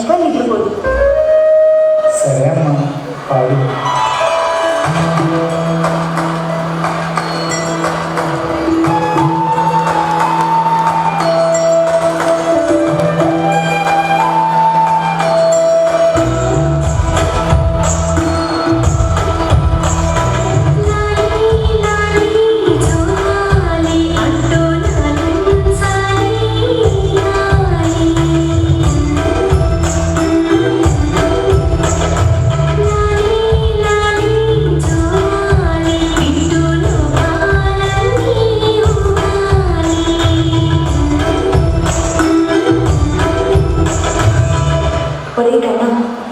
చెప్పని నిద్రపోదు. సరే అమ్మా, పాడు.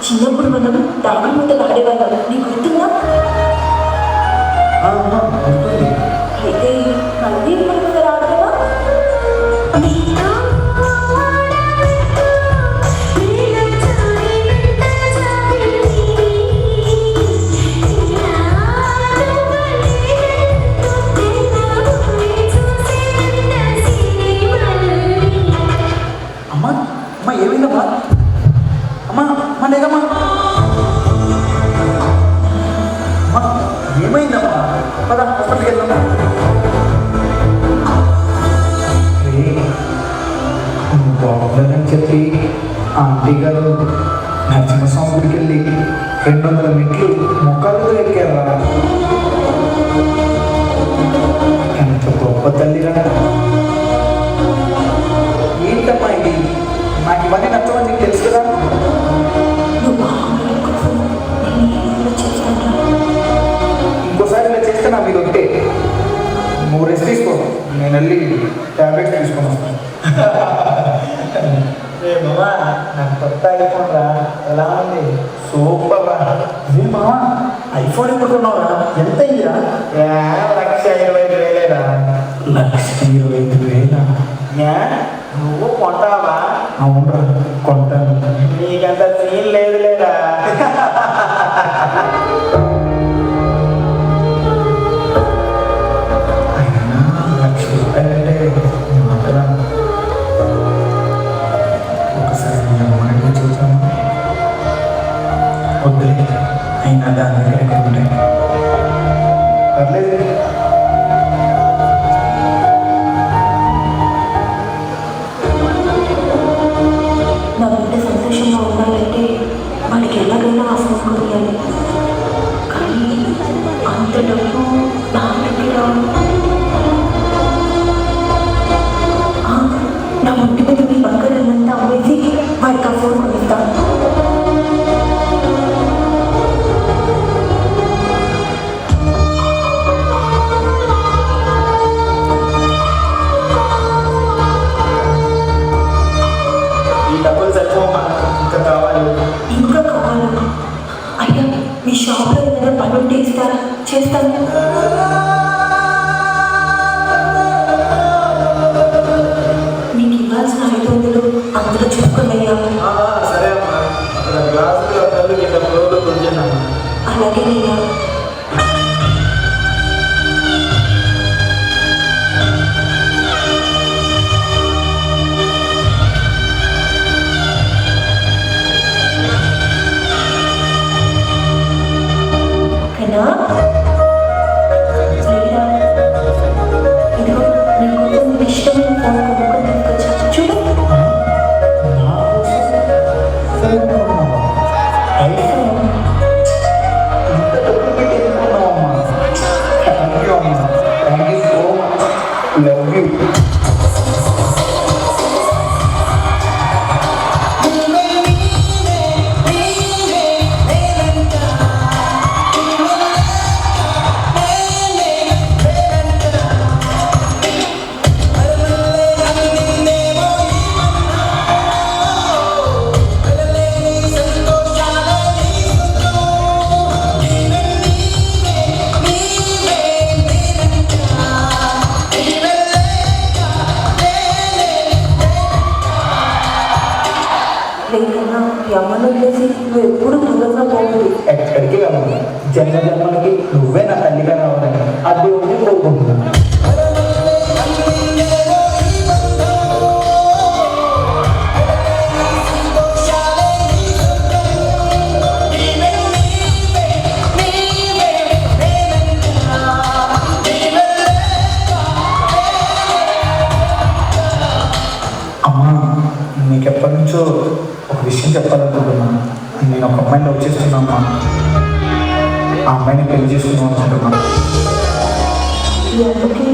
చిన్నప్పుడు మనం దాని ముద్దలు ఆడేవాళ్ళం, నీకు గుర్తుందా? అయితే మళ్ళీ ఇప్పుడు ముద్దలు ఆడతావా? అమ్మా అమ్మా ఏమైందమ్మా? అమ్మా అమ్మా లేదమ్మా. అమ్మా ఏమైందమ్మా? పద హాస్పిటల్కి వెళ్దామా. నువ్వు బాగుందని చెప్పి ఆంటీ గారు నరసింహస్వామి గుడికి వెళ్ళి 200 మెట్లు మొక్కలతో ఎక్కారా. ఎంత గొప్ప తల్లిరా. ఏంటమ్మా ఇది? నాకు ఇవన్నీ నచ్చవని నీకు తెలుసు కదా. ఇంకోసారి ఇలా చేస్తే నా మీద ఉంటే నువ్వు రెస్ట్ తీసుకో, నేను వెళ్ళి ట్యాబ్లెట్స్ తీసుకొని వస్తాను. మామా నాకు కొత్త ఐఫోన్ రా, ఎలా ఉంది? సూపర్ రా. ఏం మామా ఐఫోన్ ఎప్పుడు కొన్నావురా? ఎంత అయ్యిరా? 1,25,000. 1,25,000 నువ్వు కొంటావా? అవునరా, కొంటాను. నీకంత సీన్ లేదు లేదా? అయినా ₹1,00,000 మాత్రం ఒకసారి అమ్మాయిని చూద్దామా? వద్దులే, అయినా దాని దగ్గర ఉంటాయి. పర్లేదు. నా బిడ్డ సంతోషంగా ఉండాలంటే వాడికి ఎలాగైనా ఆశలు కొనియాలి. కానీ అంత డబ్బు నా దగ్గర. నా ఒంటి మీద మీ బంగారాన్నంతా అమ్మేసి వాడికి ఆ ఫోన్ కొనిస్తాను. ఇంకా కావాలి? ఇంకా కావాలా? అయ్యా, మీ షాప్లో ఏదైనా పని ఉంటే ఇస్తారా? చేస్తాను. నీకు ఇవ్వాల్సిన 500 అందులో చూసుకున్నాయా? సరే అమ్మా, గ్లాసులు కొంచెం. అలాగేనయ్యా. ఇదిగో నీకు ఇష్టమైన ఫోన్ కొనుక్కొని తీసుకొచ్చా, చూడు. Love you. లేకన్నా ఈ అమ్మను వదిలేసి నువ్వు ఎప్పుడు దూరంగా పోతుంది. ఎక్కడికి వెళ్ళను. జన్మ జన్మలకి నువ్వే నా తల్లిగా రావాలని అది ఒకటి కోరుకుంటున్నాను. విషయం చెప్పాలనుకుంటున్నాను. నేను ఒక అమ్మాయిని లవ్ చేస్తున్నా అమ్మా. ఆ అమ్మాయిని పెళ్లి చేసుకుందాం అనుకుంటున్నాను. ఈ అమ్మకి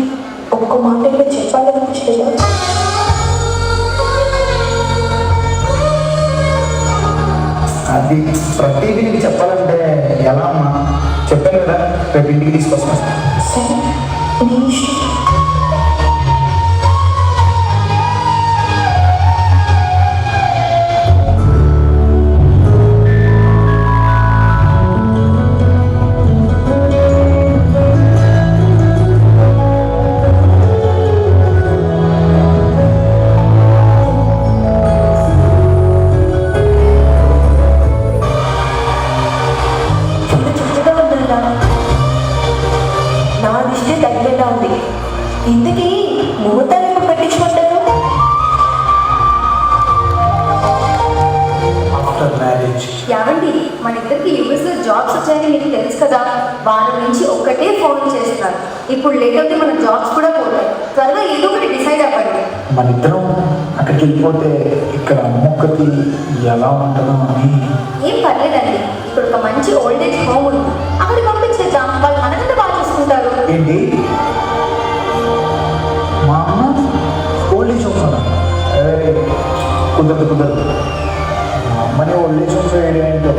ఒక్క మాటలో చెప్పాలనిపించలేదా? అది ప్రతిదీ నీకు చెప్పాలంటే ఎలా అమ్మా? చెప్పాను కదా, రేపు ఇంటికి తీసుకొస్తాను. సరే, నీ ఇష్టం. నా దిష్టి తగిలేలా ఉంది. ఇంతకీ ముహూర్తాలు ఎప్పుడు పెట్టించుకుంటారు? After marriage. యావండి, మన ఇద్దరికి యూఎస్లో జాబ్స్ వచ్చాయని మీకు తెలుసు కదా. వాళ్ళ నుంచి ఒక్కటే ఫోన్ చేస్తున్నారు. ఇప్పుడు లేట్ అవుతే మన జాబ్స్ కూడా పోతాయి. త్వరగా ఏదో ఒకటి డిసైడ్ అవ్వండి. మన ఇద్దరం అక్కడికి వెళ్ళిపోతే ఇక్కడ అమ్మొక్కటి ఎలా ఉంటుందో అని. ఏం పర్లేదండి, ఇప్పుడు ఒక మంచి ఓల్డ్ ఏజ్ హోమ్ ఉంది, అక్కడికి పంపించేద్దాం. వాళ్ళు మనకంటే బాగా చూసుకుంటారు. ఏంటి, మా అమ్మ ఓల్డ్ ఏజ్ హోమ్? కుదరదు. మా అమ్మని ఓల్డ్ ఏజ్ హోమ్ చేయడం ఏంటో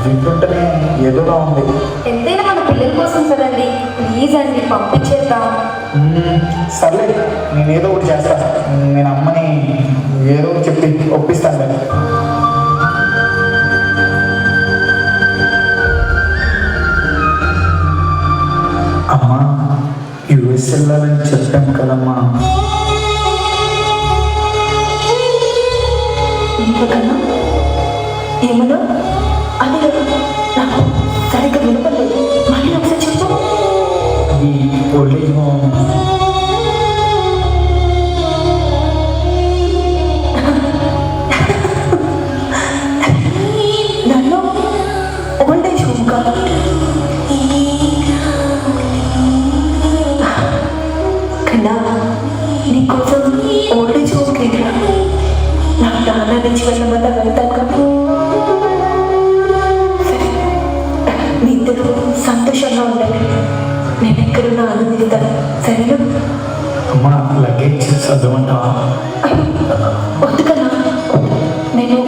వింటుంటేనే ఏదోలా ఉంది. ఎంతైనా మన పిల్లల కోసం కదండి. ప్లీజ్ అండి, పంపించేద్దాం. సర్లే, నేను ఏదో ఒకటి చేస్తాను. నేను అమ్మని ఏదో ఒకటి చెప్పి ఒప్పిస్తాను కదా. అమ్మా, యుఎస్ వెళ్ళాలని చెప్పాను కదమ్మా. ఇంతకన్నా ఏమన్నా? అది నాకు సరిగ్గా వినపడలేదు. మళ్ళీ ఒకసారి చెప్పు. ఈ ఓల్డ్ ఏజ్ హోమ్ నన్ను ఓల్డ్ ఏజ్ హోమ్ కాదు, కన్నా నీకోసం ఓల్డ్ ఏజ్ హోమ్కి వెళ్ళా. నా నాన్న నుంచి వెళ్ళమన్నా వెళ్తాను కదా. సరే, మీ ఇద్దరు సంతోషంగా ఉండాలి. నేను ఎక్కడున్నా ఆనందిస్తాను. సరేనా? అమ్మా, లగేజ్ చదవమంటావా? వద్దు కదా, నేను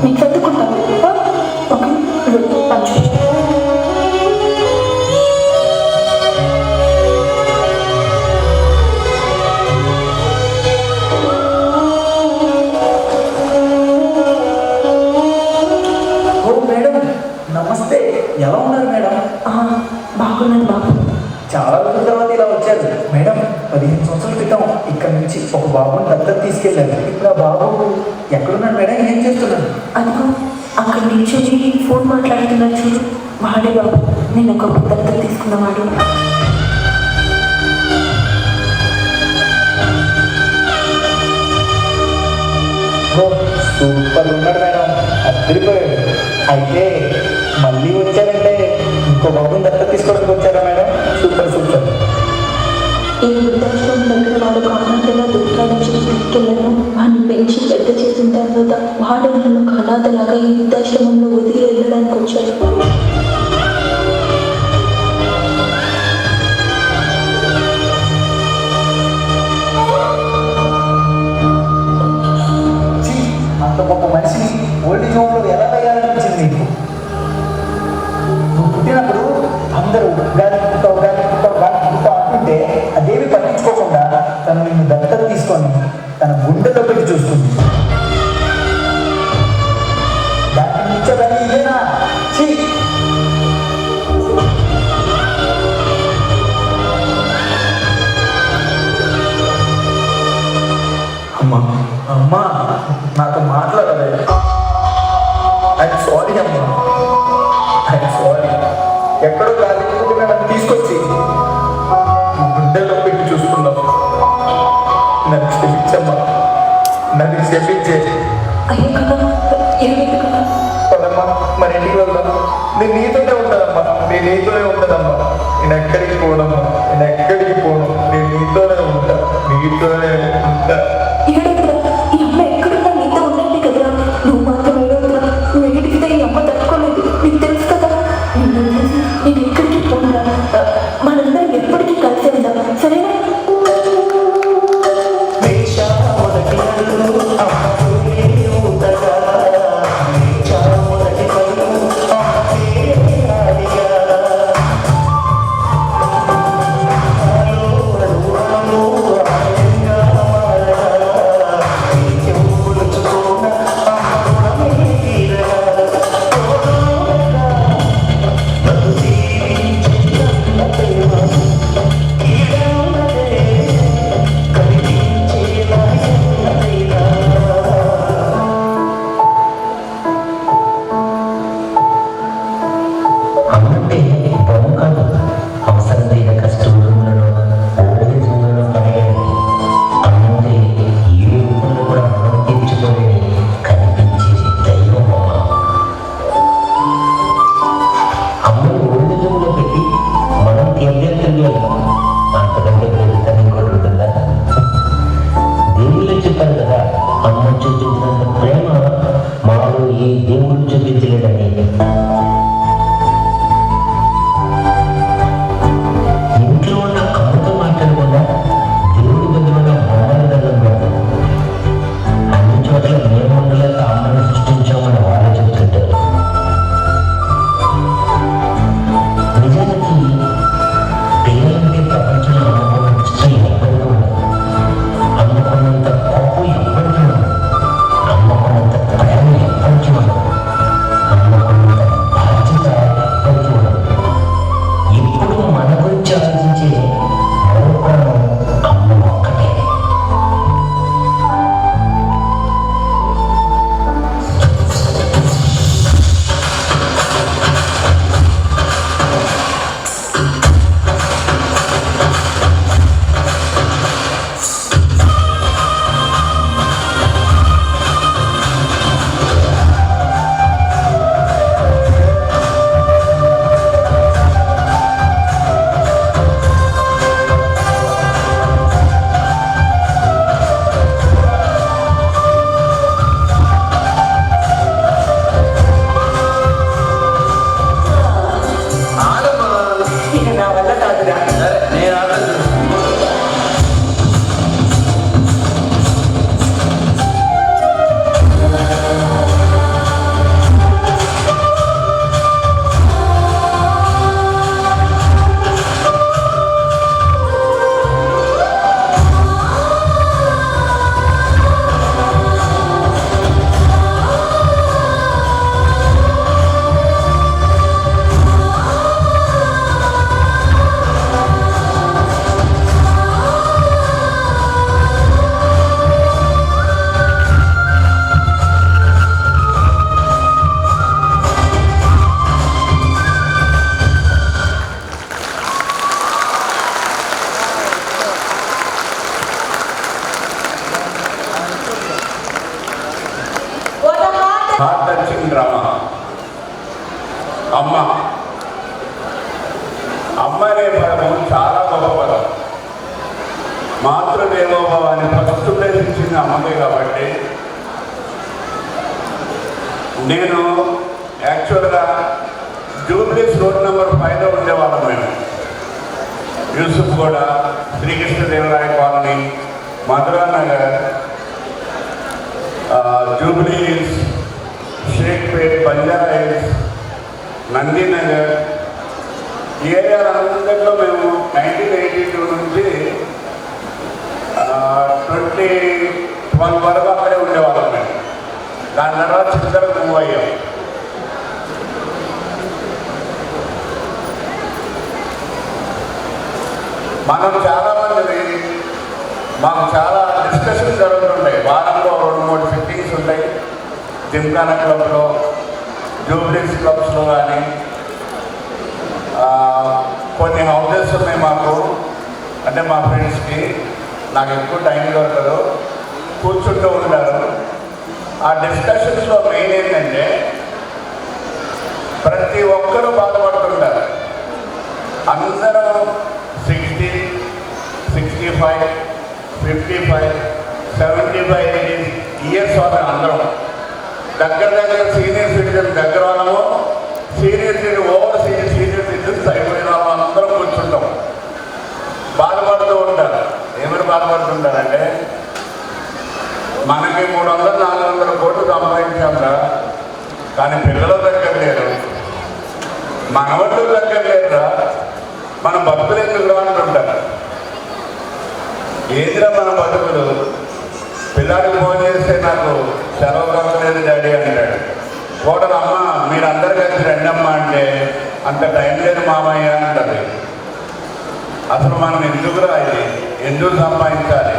నీకు చదువుకుంటాను. ఓకే, పంచు. ఓ మేడం, నమస్తే. ఎలా ఉన్నారు మేడం? బాగున్నాను బాబు. చాలా రోజుల తర్వాత ఇలా వచ్చారు మేడం. 15 సంవత్సరాల క్రితం ఇక్కడ నుంచి ఒక బాబుని దత్తత తీసుకెళ్ళారు. ఇప్పుడు ఆ బాబు ఎక్కడున్నాడు మేడం? ఏం చేస్తున్నాడు? అదిగో అక్కడ నిల్చొని ఫోన్ మాట్లాడుతున్నాడు చూడు, వాడే బాబు. నేను ఒక దత్తత తీసుకున్నవాడు. సూపర్ ఉన్నాడు మేడం, అద్దరిపోయాడు. అయితే మళ్ళీ వచ్చారంటే ఇంకో బాబుని దత్తత తీసుకోవడానికి వచ్చారా మేడం? సూపర్. ఈ వృద్ధాశ్రమం దగ్గర వాడు అనాథలా దొరికాడని చెప్పి తీసుకెళ్ళాను. వాడిని పెంచి పెద్ద చేసిన తర్వాత వాడు నన్ను ఒక అనాథలాగా ఈ వృద్ధాశ్రమంలో వదిలి వెళ్ళడానికి వచ్చాడు. అంత గొప్ప మనిషిని ఓల్డ్ ఏజ్ హోమ్లో ఎలా వేయాలనిపించింది నీకు? నువ్వు పుట్టినప్పుడు అందరూ గాలి పుట్టావు అంటుంటే అదేమి పట్టించుకోకుండా తను నిన్ను దత్తత తీసుకొని తన గుండెలో పెట్టి చూస్తుంది. దాన్ని మించదని ఇదేనా? ఛీ! అమ్మా, నాతో మాట్లాడాలి. ఐఎమ్ సారీ అమ్మా, ఐఎమ్ సారీ. ఎక్కడో కాలేజీకుంటే నన్ను తీసుకొచ్చి గుండెల్లో పెట్టి చూసుకున్నావు. నన్ను క్షమించమ్మా, నన్ను క్షమించే. అయ్యో కదా, ఏమైంది కదా? పదమ్మా, మన ఇంటికి వెళ్దాం. నేను నీతోనే ఉంటానమ్మా, నేను నీతోనే ఉంటానమ్మా. నేను ఎక్కడికి పోనమ్మా, నేను నీతోనే ఉంటా. ఏడైతే ఈ అమ్మ ఎక్కడున్నా నీతో ఉండండి కదరా. నువ్వు ఏ దేవుడు చూపించలేడని. ఇంట్లో ఉన్న కమ్మతో మాట్లాడకుండా దేవుడి గదిలో బొమ్మల దండం కాదు, అన్ని చోట్ల మేముండలే కామని సృష్టించామని వాళ్ళు చెప్తుంటారు. నిజానికి పిల్లలకి ప్రపంచంలో అమ్ముకున్న ఇష్టం ఎప్పటికీ ఉండదు, అమ్ముకున్నంత కోపం ఎప్పటికీ ఉండదు, అమ్ముకున్నంత ప్రేమ ఎప్పటికీ ఉండదు, అమ్ముకున్నంత బాధ్యత ఎప్పటికీ ఉండదు. ఇప్పుడు మన గురించి ఆలోచించే మరొకరు అమ్మ ఒక్కటే. ఇక నా వల్ల కాదురా. నేను ఆడతాను. Heart touching drama. అమ్మ అమ్మ అనే పదము చాలా గొప్ప పదం. మాతృదేవోభవ అని ఫస్ట్ ప్లేస్ ఇచ్చింది అమ్మకే. కాబట్టి నేను యాక్చువల్గా జూబ్లీస్ రోడ్ నెంబర్ 5లో ఉండేవాళ్ళం మేము. యూసుఫ్ కూడా, శ్రీకృష్ణదేవరాయ కాలనీ, మధురా నగర్, జూబ్లీస్, షేక్పేట్, బంజారా హిల్స్, నందీనగర్ ఈ ఏరియాలందరిలో మేము 1982 నుంచి 2012 వరకు అక్కడే ఉండేవాళ్ళం మేము. దాని తర్వాత చిత్తూరుకు మూవ్ అయ్యాం. మనం చాలామంది మాకు చాలా డిస్కషన్ జరుగుతుంటాయి. వారంలో 2-3 సిట్టింగ్స్ ఉంటాయి. జిమ్ఖానా క్లబ్లో, జూబ్లీస్ క్లబ్స్లో కానీ కొన్ని హౌసెస్ ఉన్నాయి మాకు. అంటే మా ఫ్రెండ్స్కి నాకు ఎక్కువ టైం దొరకదు, కూర్చుంటూ ఉంటారు. ఆ డిస్కషన్స్లో మెయిన్ ఏంటంటే ప్రతి ఒక్కరూ బాధపడుతుంటారు. అందరూ 60, 65, 55, 75 ఇయర్స్ వాళ్ళని అందరం దగ్గర సీనియర్ సిటిజన్ దగ్గర వాళ్ళము, senior citizen over senior citizens అయిపోయిన వాళ్ళం అందరం కూర్చుంటాం. బాధపడుతూ ఉంటారు. ఏమైనా బాధపడుతుంటారంటే మనకి 300-400 కోట్లు సంపాదించాంరా, కానీ పిల్లలు దగ్గర లేరు, మనవళ్ళు దగ్గర లేరురా, మన బతుకులు ఎందుకు అంటుంటారు. ఏదిరా మన బతుకులు? పిల్లాడికి ఫోన్ చేస్తే నాకు సెలవు కలగలేదు డాడీ అంటాడు. కోటలు అమ్మ మీరందరూ కలిసి రండమ్మా అంటే అంత టైం లేదు మామయ్య అంటది. అసలు మనం ఎందుకురా ఇది, ఎందుకు సంపాదించాలి?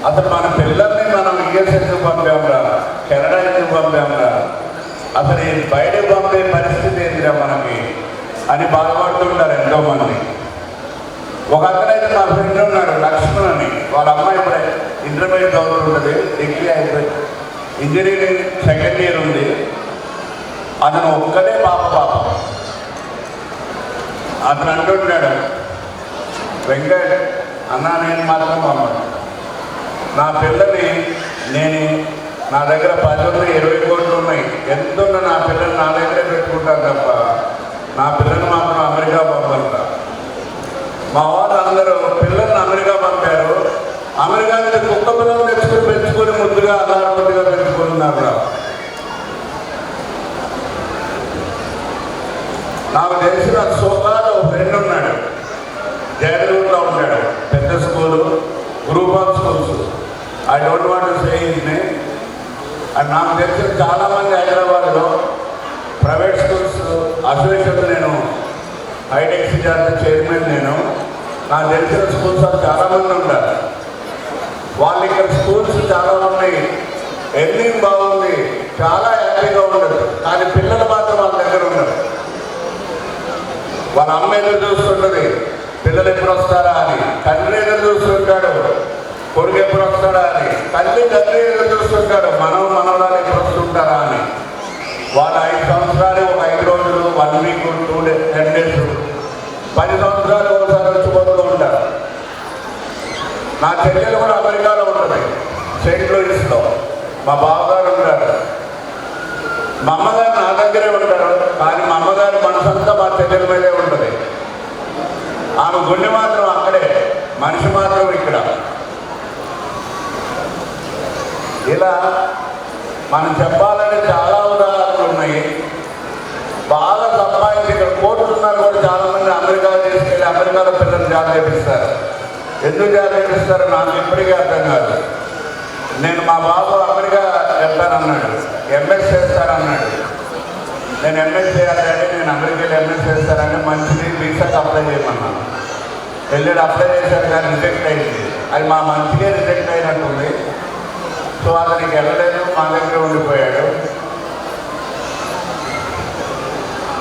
అసలు మన పిల్లల్ని మనం యుఎస్ ఎందుకు పంపాంరా, కెనడా ఎందుకు పంపాంరా, అసలు ఈ బయట పంపే పరిస్థితి ఏంటిరా మనకి అని బాధపడుతుంటారు ఎంతోమంది. ఒక అతనైతే మా ఫ్రెండ్ ఉన్నాడు లక్ష్మణ్ అని. వాళ్ళ అమ్మాయి ఇప్పుడే ఇంటర్మీడియట్ చదువుతుంటుంది, డిగ్రీ అయిపోయి ఇంజనీరింగ్ సెకండ్ ఇయర్ ఉంది. అతను ఒక్కడే పాప. అతను అంటుంటాడు, వెంకట్ అన్న నేను మాత్రం పంపను, నా పిల్లని నా దగ్గర 10 ఉన్నాయి, 20 కోట్లు ఉన్నాయి, ఎంత నాకు తెలిసిన సోకాలో ఒక ఫ్రెండ్ ఉన్నాడు, జయలూరులో ఉంటాడు, పెద్ద school, group of schools. I don't want to say his name. And నాకు తెలిసిన చాలామంది హైదరాబాద్లో ప్రైవేట్ స్కూల్స్ అసోసియేషన్, నేను హైటెక్స్ చైర్మన్, నాకు తెలిసిన స్కూల్స్ చాలామంది ఉంటారు. వాళ్ళు ఇక్కడ స్కూల్స్ చాలా ఉన్నాయి, ఎర్నింగ్ బాగుంది, చాలా హ్యాపీగా ఉండదు. కానీ పిల్లలు మాత్రం వాళ్ళ దగ్గర ఉండరు. వాళ్ళ అమ్మ ఎదురు చూస్తుంటుంది, పిల్లలు ఎప్పుడు వస్తారా అని. తండ్రి ఎదురు చూస్తుంటాడు, కొడుకు ఎప్పుడు వస్తాడా అని. తండ్రి ఎదురు చూస్తుంటాడు, మనవరాలు ఎప్పుడు వస్తుంటారా అని. వాళ్ళు 5 సంవత్సరాలు, ఒక 5 రోజులు, 1 వీక్, 2 days, 10 days, 10 సంవత్సరాలు ఒకసారి వచ్చి పోతూ ఉంటారు. నా చెల్లెలు కూడా అమెరికాలో ఉంటుంది, సెయింట్ లూయిస్లో. మా బావగారు ఉంటారు, మా అమ్మగారు నా దగ్గరే ఉంటారు. కానీ మా అమ్మగారి మనసంతా మా చెల్లెల మీదే ఉంటుంది. ఆమె గుండె మాత్రం అక్కడే, మనిషి మాత్రం ఇక్కడ. ఇలా మనం చెప్పాలంటే చాలా ఉదాహరణలు ఉన్నాయి. బాగా సంపాదించి ఇక్కడ కోర్టున్నారు కూడా చాలామంది అమెరికా తీసుకెళ్ళి అమెరికాలో పిల్లలు జాబ్ చేపిస్తారు. ఎందుకు జాబ్ చేపిస్తారో నాకు ఇప్పటికీ అర్థం కాదు. నేను మా బాబు అమెరికా వెళ్తానన్నాడు, ఎంఎస్ చేస్తానన్నాడు. నేను ఎంఎస్ చేయాలంటే నేను అమెరికాలో ఎంఎస్ చేస్తానంటే మంచిది, వీసాకి అప్లై చేయమన్నాను. వెళ్ళాడు, అప్లై చేశారు, కానీ రిజెక్ట్ అయింది. అది మా మంచిగా రిజెక్ట్ అయినట్టుంది. సో అతనికి వెళ్ళలేదు, మా దగ్గర ఉండిపోయాడు.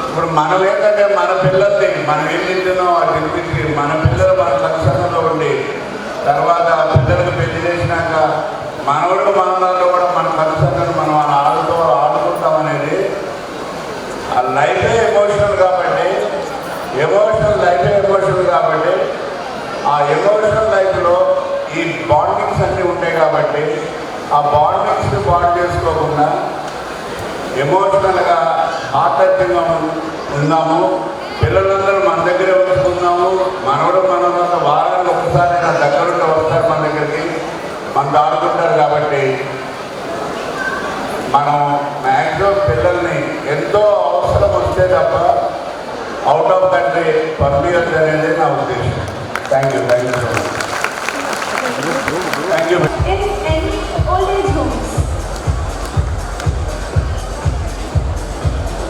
ఇప్పుడు మనం ఏంటంటే మన పిల్లల్ని మనం ఏం తింటున్నాం అది తినిపించి మన పిల్లలు మన కన్సర్న్లో ఉండి తర్వాత పిల్లలకు పెళ్లి చేసినాక మనవడు మనలో కూడా మన కన్సర్న్ మనం ఆడుకుంటాం అనేది ఆ లైఫే ఎమోషనల్ కాబట్టి ఆ ఎమోషనల్ లైఫ్లో ఈ బాండింగ్స్ అన్నీ ఉంటాయి కాబట్టి ఆ బాండింగ్స్ని బాండ్ చేసుకోకుండా ఎమోషనల్గా ఆసక్తిగా ఉన్నాము. పిల్లలందరూ మన దగ్గరే ఉంచుకున్నాము. మనవడు వారానికి ఒకసారి నా దగ్గరుండి వస్తారు మన దగ్గరికి, మనకు ఆడుకుంటారు. కాబట్టి మనం పిల్లల్ని ఎంతో అవసరం వస్తే తప్ప అవుట్ ఆఫ్ కంట్రీ పర్మిషన్